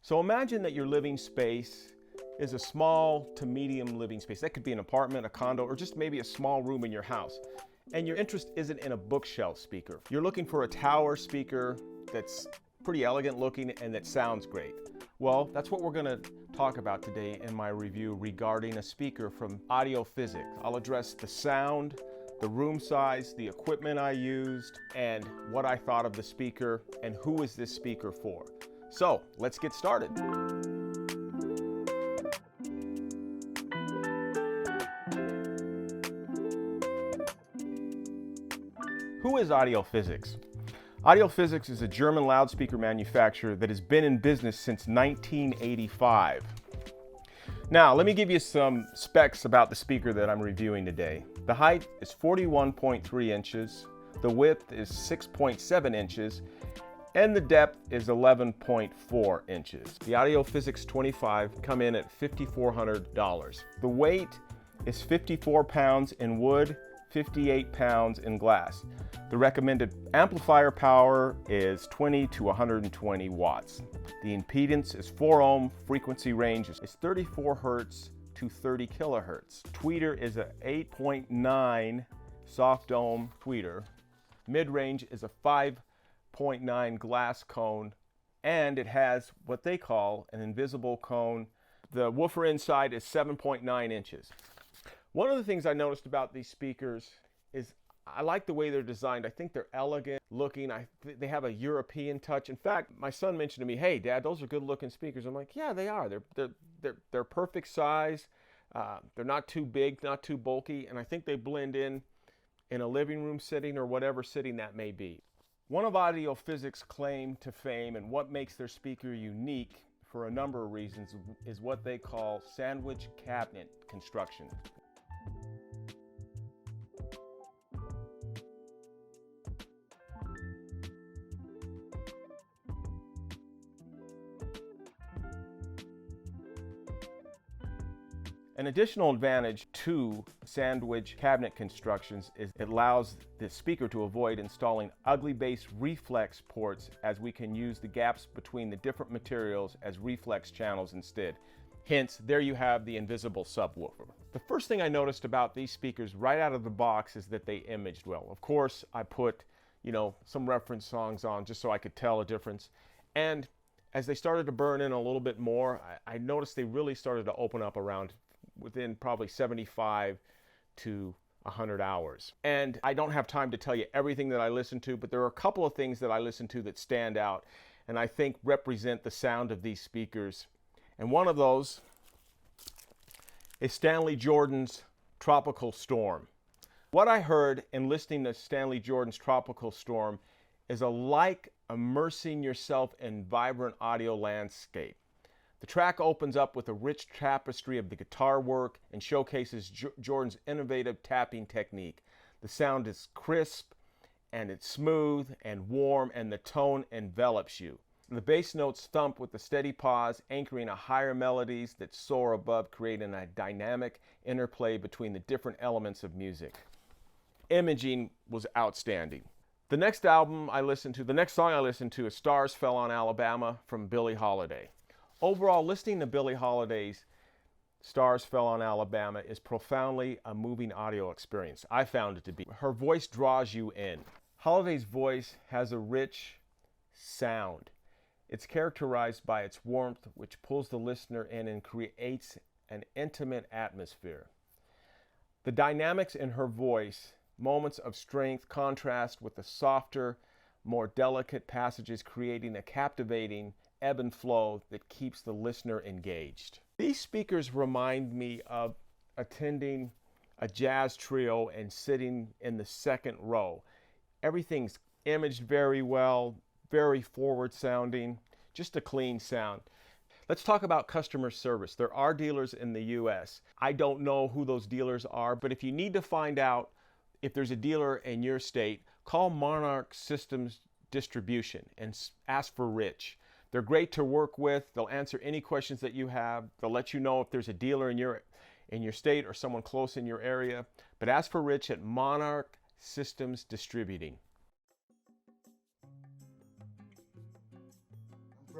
So imagine that your living space is a small to medium living space. That could be an apartment, a condo, or just maybe a small room in your house. And your interest isn't in a bookshelf speaker. You're looking for a tower speaker that's pretty elegant looking and that sounds great. Well, that's what we're gonna talk about today in my review regarding a speaker from Physic. I'll address the sound, the room size, the equipment I used, and what I thought of the speaker and who is this speaker for. So let's get started. Who is Physic? Physic is a German loudspeaker manufacturer that has been in business since 1985. Now, let me give you some specs about the speaker that I'm reviewing today. The height is 41.3 inches, the width is 6.7 inches, and the depth is 11.4 inches. The Physic 25 come in at $5,400. The weight is 54 pounds in wood, 58 pounds in glass. The recommended amplifier power is 20 to 120 watts. The impedance is 4 ohm, frequency range is 34 hertz to 30 kilohertz. Tweeter is a 8.9 soft dome tweeter. Mid-range is a 5.9 glass cone, and it has what they call an invisible cone. The woofer inside is 7.9 inches. One of the things I noticed about these speakers is I like the way they're designed. I think they're elegant looking. They have a European touch. In fact, my son mentioned to me, "Hey, Dad, those are good looking speakers." I'm like, "Yeah, they are. They're perfect size. They're not too big, not too bulky, and I think they blend in a living room setting or whatever setting that may be." One of Physic's claim to fame and what makes their speaker unique for a number of reasons is what they call sandwich cabinet construction. An additional advantage to sandwich cabinet constructions is it allows the speaker to avoid installing ugly bass reflex ports, as we can use the gaps between the different materials as reflex channels instead. Hence, there you have the invisible subwoofer. The first thing I noticed about these speakers right out of the box is that they imaged well. Of course, I put, some reference songs on just so I could tell a difference. And as they started to burn in a little bit more, I noticed they really started to open up around within probably 75 to 100 hours. And I don't have time to tell you everything that I listen to, but there are a couple of things that I listen to that stand out and I think represent the sound of these speakers. And one of those is Stanley Jordan's Tropical Storm. What I heard in listening to Stanley Jordan's Tropical Storm is like immersing yourself in vibrant audio landscape. The track opens up with a rich tapestry of the guitar work and showcases Jordan's innovative tapping technique. The sound is crisp and it's smooth and warm, and the tone envelops you. The bass notes thump with a steady pause, anchoring a higher melodies that soar above, creating a dynamic interplay between the different elements of music. Imaging was outstanding. The next song I listened to is Stars Fell on Alabama from Billie Holiday. Overall, listening to Billie Holiday's Stars Fell on Alabama is profoundly a moving audio experience. I found it to be. Her voice draws you in. Holiday's voice has a rich sound. It's characterized by its warmth, which pulls the listener in and creates an intimate atmosphere. The dynamics in her voice, moments of strength, contrast with the softer, more delicate passages, creating a captivating ebb and flow that keeps the listener engaged. These speakers remind me of attending a jazz trio and sitting in the second row. Everything's imaged very well, very forward sounding, just a clean sound. Let's talk about customer service. There are dealers in the US. I don't know who those dealers are, but if you need to find out if there's a dealer in your state, call Monarch Systems Distribution and ask for Rich. They're great to work with. They'll answer any questions that you have. They'll let you know if there's a dealer in your state or someone close in your area. But ask for Rich at Monarch Systems Distributing.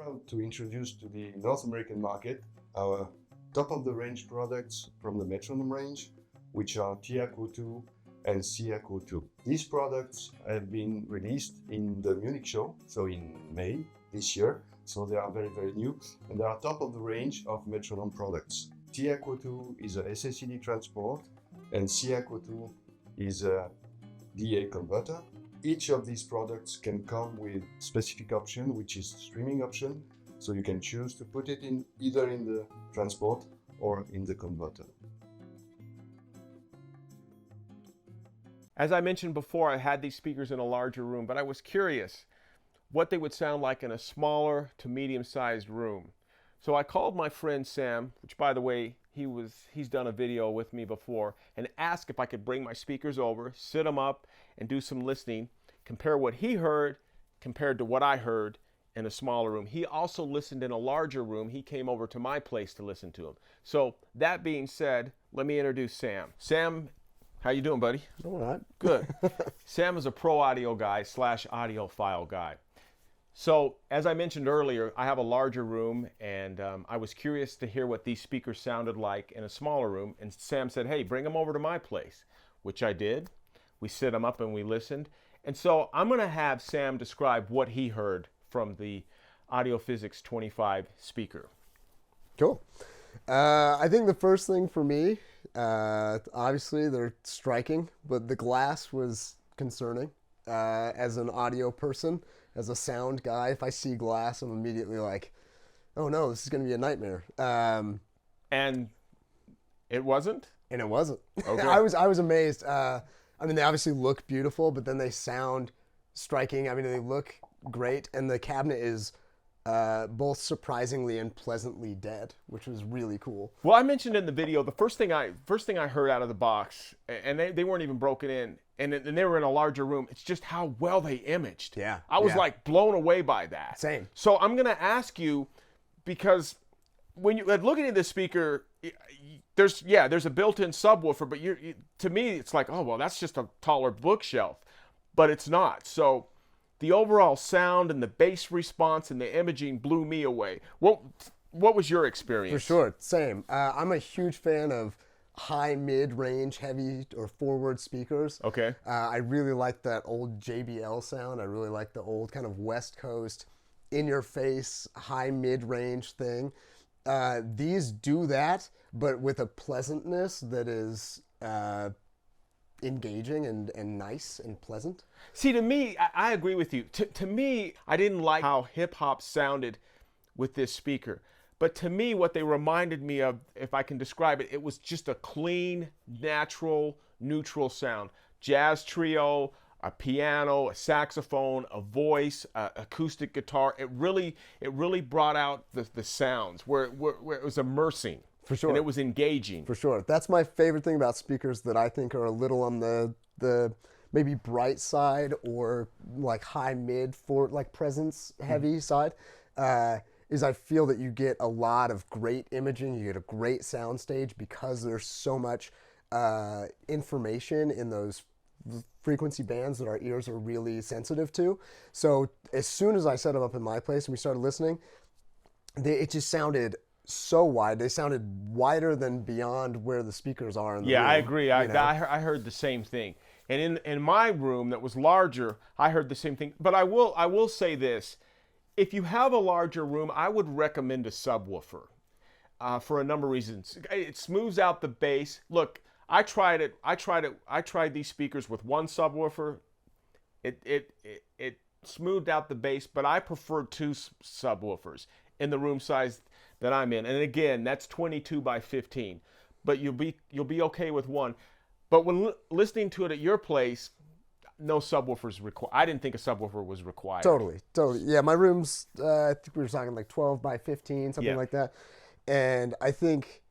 proud to introduce to the North American market our top-of-the-range products from the Metronome range, which are TIAC 2 and SIAC 2. These products have been released in the Munich show, so in May this year, so they are very, very new, and they are top of the range of Metronome products. TIAC 2 is a SSID transport, and SIAC 2 is a DA converter. Each of these products can come with specific option, which is streaming option, so you can choose to put it in either in the transport or in the converter. As I mentioned before, I had these speakers in a larger room, but I was curious what they would sound like in a smaller to medium-sized room. So I called my friend Sam, which by the way, he's done a video with me before, and asked if I could bring my speakers over, sit them up, and do some listening, compare what he heard compared to what I heard in a smaller room. He also listened in a larger room. He came over to my place to listen to him. So that being said, let me introduce Sam. Sam, how you doing, buddy? All right. Good. Sam is a pro audio guy / audiophile guy. So as I mentioned earlier, I have a larger room, and I was curious to hear what these speakers sounded like in a smaller room. And Sam said, hey, bring them over to my place, which I did. We set them up and we listened. And so I'm going to have Sam describe what he heard from the Audio Physics 25 speaker. Cool. I think the first thing for me, obviously they're striking, but the glass was concerning. As an audio person, as a sound guy, if I see glass, I'm immediately like, oh no, this is going to be a nightmare. And it wasn't? And it wasn't. Okay. I was amazed. I mean, they obviously look beautiful, but then they sound striking. I mean, they look great, and the cabinet is both surprisingly and pleasantly dead, which was really cool. Well, I mentioned in the video, the first thing I heard out of the box, and they weren't even broken in, and they were in a larger room, it's just how well they imaged. Yeah. I was like blown away by that. Same. So I'm going to ask you, because when you're looking at this speaker, there's a built-in subwoofer, but to me, it's like, oh, well, that's just a taller bookshelf, but it's not. So the overall sound and the bass response and the imaging blew me away. What was your experience? For sure, same. I'm a huge fan of high, mid-range, heavy, or forward speakers. Okay. I really like that old JBL sound. I really like the old kind of West Coast, in-your-face, high, mid-range thing. These do that, but with a pleasantness that is engaging and nice and pleasant. See, to me, I agree with you. To me, I didn't like how hip-hop sounded with this speaker. But to me, what they reminded me of, if I can describe it, it was just a clean, natural, neutral sound. Jazz trio, a piano, a saxophone, a voice, acoustic guitar. It really brought out the sounds where it was immersing. For sure. And it was engaging. For sure. That's my favorite thing about speakers that I think are a little on the maybe bright side or like high mid for like presence heavy side. Is I feel that you get a lot of great imaging, you get a great sound stage because there's so much information in those frequency bands that our ears are really sensitive to. So as soon as I set them up in my place and we started listening, it just sounded so wide. They sounded wider than beyond where the speakers are in the room. I agree. I heard the same thing. And in my room that was larger, I heard the same thing. But I will say this. If you have a larger room, I would recommend a subwoofer for a number of reasons. It smooths out the bass. Look, I tried it. I tried these speakers with one subwoofer. It smoothed out the bass, but I prefer two subwoofers in the room size that I'm in. And again, that's 22 by 15. But you'll be okay with one. But when listening to it at your place, no subwoofers required. I didn't think a subwoofer was required. Totally. Yeah, my room's, I think we were talking like 12 by 15, something like that. And I think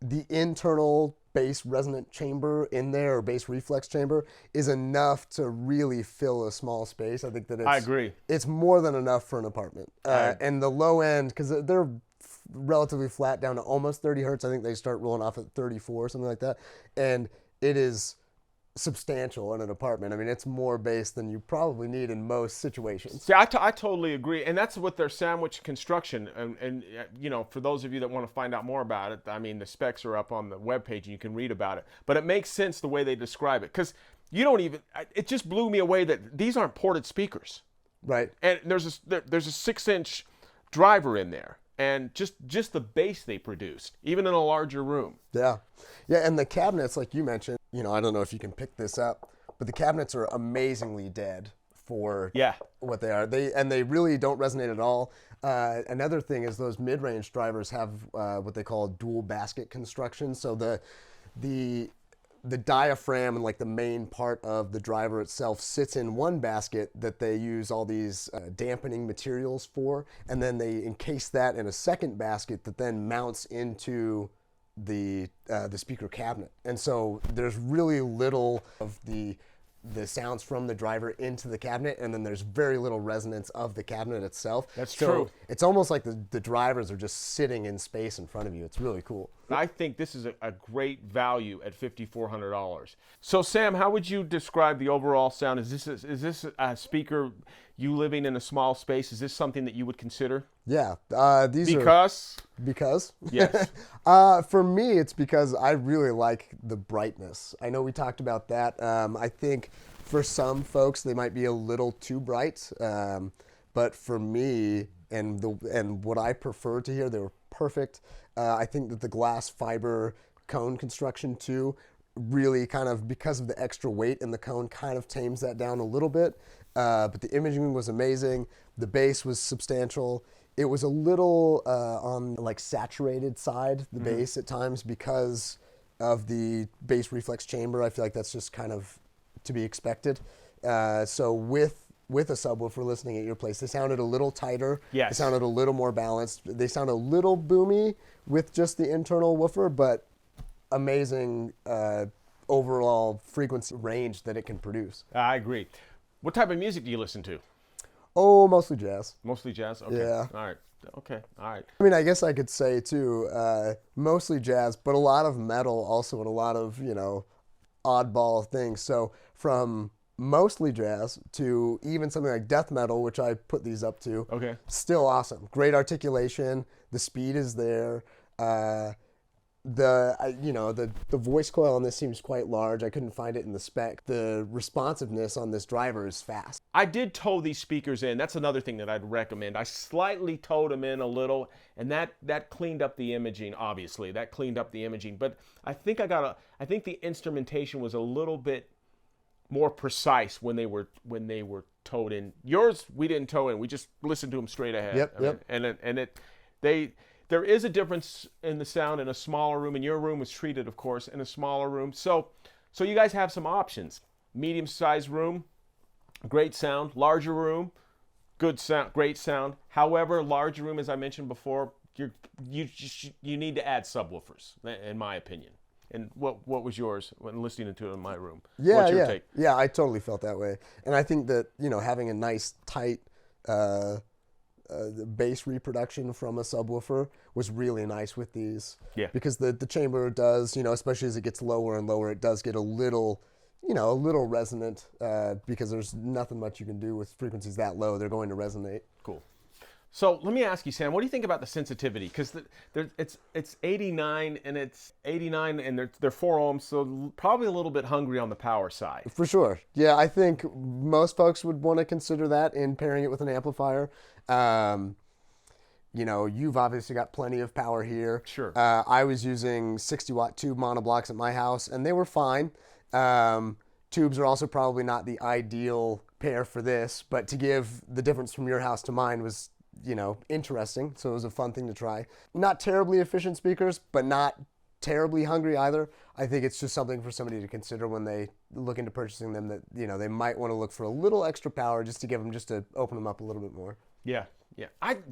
the internal bass resonant chamber in there, or bass reflex chamber, is enough to really fill a small space. I think that I agree. It's more than enough for an apartment. And the low end, because they're relatively flat down to almost 30 hertz. I think they start rolling off at 34, something like that. And it is substantial in an apartment. I mean, it's more bass than you probably need in most situations. See, I totally agree, and that's what their sandwich construction. And you know, for those of you that want to find out more about it, I mean, the specs are up on the webpage, and you can read about it. But it makes sense the way they describe it, because you don't even. It just blew me away that these aren't ported speakers, Right. and there's a 6-inch driver in there, and just the bass they produced, even in a larger room. Yeah. Yeah, and the cabinets, like you mentioned, you know, I don't know if you can pick this up, but the cabinets are amazingly dead for what they are. They really don't resonate at all. Another thing is those mid-range drivers have what they call dual basket construction. So the diaphragm and like the main part of the driver itself sits in one basket that they use all these dampening materials for, and then they encase that in a second basket that then mounts into the speaker cabinet. And so there's really little of the sounds from the driver into the cabinet, and then there's very little resonance of the cabinet itself. That's so true. It's almost like the drivers are just sitting in space in front of you. It's really cool. I think this is a great value at $5,400. So Sam, how would you describe the overall sound? Is this a speaker, you living in a small space, is this something that you would consider? Yeah. Because? Yes. For me, it's because I really like the brightness. I know we talked about that. I think for some folks, they might be a little too bright. But for me, and what I prefer to hear, they were perfect. I think that the glass fiber cone construction too, really kind of, because of the extra weight in the cone, kind of tames that down a little bit. But the imaging was amazing. The bass was substantial. It was a little on like saturated side, the bass at times, because of the bass reflex chamber. I feel like that's just kind of to be expected. So with a subwoofer listening at your place, they sounded a little tighter. Yes. They sounded a little more balanced. They sound a little boomy with just the internal woofer, but amazing overall frequency range that it can produce. I agree. What type of music do you listen to? Oh, mostly jazz. Mostly jazz? Okay. Yeah. All right. Okay. All right. I mean, I guess I could say too, mostly jazz, but a lot of metal also, and a lot of, you know, oddball things. So from mostly jazz to even something like death metal, which I put these up to. Okay. Still awesome. Great articulation. The speed is there. The voice coil on this seems quite large. I couldn't find it in the spec. The responsiveness on this driver is fast. I did toe these speakers in. That's another thing that I'd recommend. I slightly toed them in a little, and that cleaned up the imaging. Obviously, that cleaned up the imaging. But I think I think the instrumentation was a little bit more precise when they were towed in. Yours, we didn't tow in. We just listened to them straight ahead. Yep. There is a difference in the sound in a smaller room, and your room was treated, of course, in a smaller room. So you guys have some options. Medium-sized room, great sound. Larger room, good sound, great sound. However, larger room, as I mentioned before, you need to add subwoofers, in my opinion. And what was yours when listening to it in my room? What's your take? Yeah, I totally felt that way. And I think that, you know, having a nice, tight bass reproduction from a subwoofer was really nice with these. Yeah. Because the chamber does, you know, especially as it gets lower and lower, it does get a little resonant because there's nothing much you can do with frequencies that low. They're going to resonate. Cool. So let me ask you, Sam, what do you think about the sensitivity? Because it's 89 and they're 4 ohms, so probably a little bit hungry on the power side. For sure. Yeah, I think most folks would want to consider that in pairing it with an amplifier. You know, you've obviously got plenty of power here. Sure. I was using 60-watt tube monoblocks at my house, and they were fine. Tubes are also probably not the ideal pair for this, but to give the difference from your house to mine was, you know, interesting. So it was a fun thing to try. Not terribly efficient speakers, but not terribly hungry either. I think it's just something for somebody to consider when they look into purchasing them, that, you know, they might want to look for a little extra power just to open them up a little bit more. Yeah.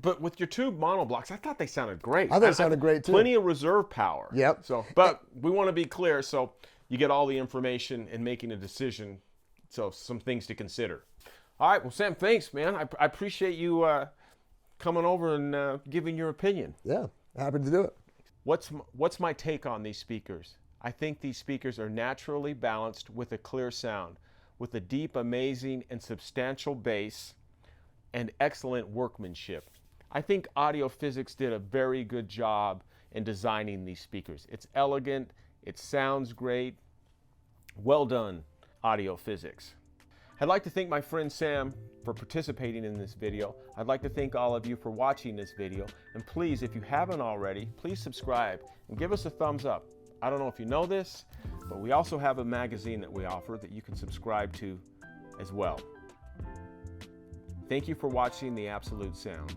But with your tube monoblocks, I thought they sounded great. I thought it sounded great too. Plenty of reserve power. Yep. So, but we want to be clear, so you get all the information in making a decision. So some things to consider. All right. Well, Sam, thanks, man. I appreciate you coming over and giving your opinion. Yeah, happy to do it. What's my take on these speakers? I think these speakers are naturally balanced with a clear sound, with a deep, amazing, and substantial bass and excellent workmanship. I think Audio Physics did a very good job in designing these speakers. It's elegant, it sounds great. Well done, Audio Physics. I'd like to thank my friend Sam for participating in this video. I'd like to thank all of you for watching this video. And please, if you haven't already, please subscribe and give us a thumbs up. I don't know if you know this, but we also have a magazine that we offer that you can subscribe to as well. Thank you for watching The Absolute Sound.